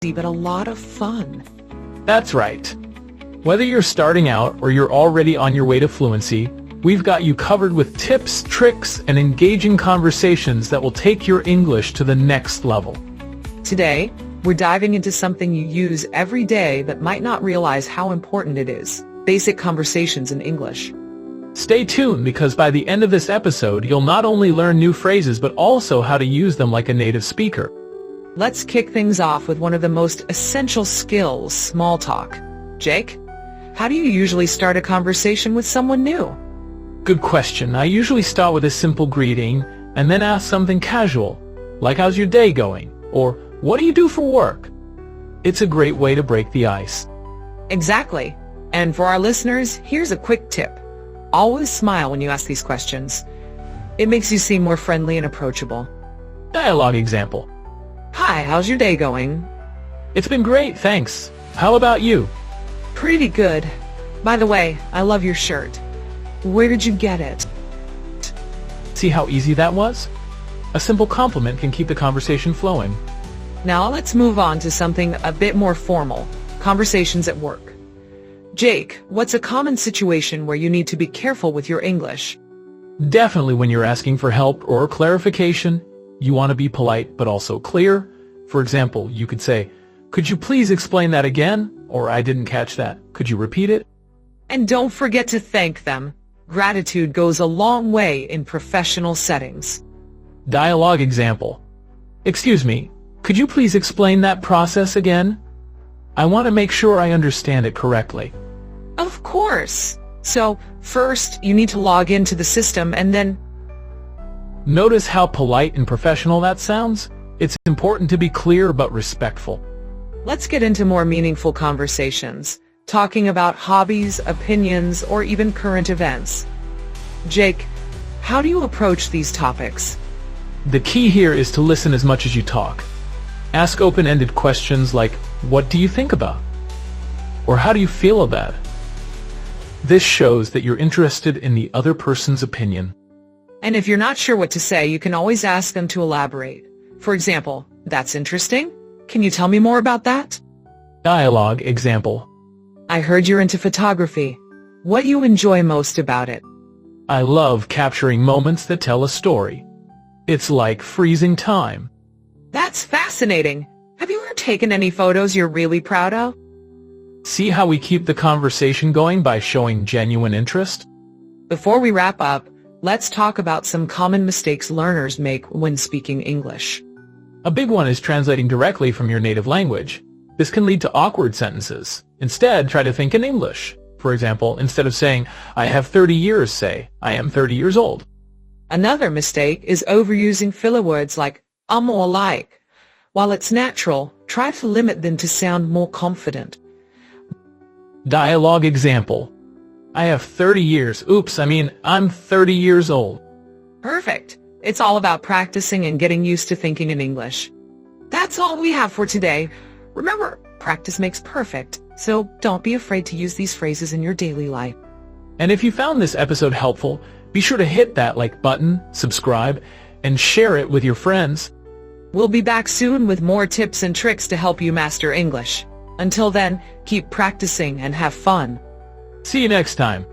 but a lot of fun. That's right. Whether you're starting out or you're already on your way to fluency, we've got you covered with tips, tricks, and engaging conversations that will take your English to the next level. Today, we're diving into something you use every day but might not realize how important it is: basic conversations in English. Stay tuned, because by the end of this episode, you'll not only learn new phrases but also how to use them like a native speaker. Let's kick things off with one of the most essential skills, small talk. Jake, how do you usually start a conversation with someone new? Good question. I usually start with a simple greeting and then ask something casual, like how's your day going? Or what do you do for work? It's a great way to break the ice. Exactly. And for our listeners, here's a quick tip. Always smile when you ask these questions. It makes you seem more friendly and approachable. Dialogue example. Hi, how's your day going? It's been great, thanks. How about you? Pretty good. By the way, I love your shirt. Where did you get it? See how easy that was? A simple compliment can keep the conversation flowing. Now let's move on to something a bit more formal. Conversations at work. Jake, what's a common situation where you need to be careful with your English? Definitely when you're asking for help or clarification, you want to be polite but also clear. For example, you could say, "Could you please explain that again?" Or "I didn't catch that. Could you repeat it?" And don't forget to thank them. Gratitude goes a long way in professional settings. Dialogue example. "Excuse me, could you please explain that process again? I want to make sure I understand it correctly." Of course. So, first, you need to log into the system and then... Notice how polite and professional that sounds? It's important to be clear but respectful. Let's get into more meaningful conversations, talking about hobbies, opinions, or even current events. Jake, how do you approach these topics? The key here is to listen as much as you talk. Ask open-ended questions like, "What do you think about?" Or "How do you feel about it?" This shows that you're interested in the other person's opinion. And if you're not sure what to say, you can always ask them to elaborate. For example, "That's interesting. Can you tell me more about that?" Dialogue example. "I heard you're into photography. What do you enjoy most about it?" "I love capturing moments that tell a story. It's like freezing time." That's fascinating. Have you ever taken any photos you're really proud of? See how we keep the conversation going by showing genuine interest? Before we wrap up, let's talk about some common mistakes learners make when speaking English. A big one is translating directly from your native language. This can lead to awkward sentences. Instead, try to think in English. For example, instead of saying, "I have 30 years, say, "I am 30 years old." Another mistake is overusing filler words like or like. While it's natural, try to limit them to sound more confident. Dialogue example. "I have 30 years. I'm 30 years old." Perfect. It's all about practicing and getting used to thinking in English. That's all we have for today. Remember, practice makes perfect, so don't be afraid to use these phrases in your daily life. And if you found this episode helpful, be sure to hit that like button, subscribe, and share it with your friends. We'll be back soon with more tips and tricks to help you master English. Until then, keep practicing and have fun. See you next time.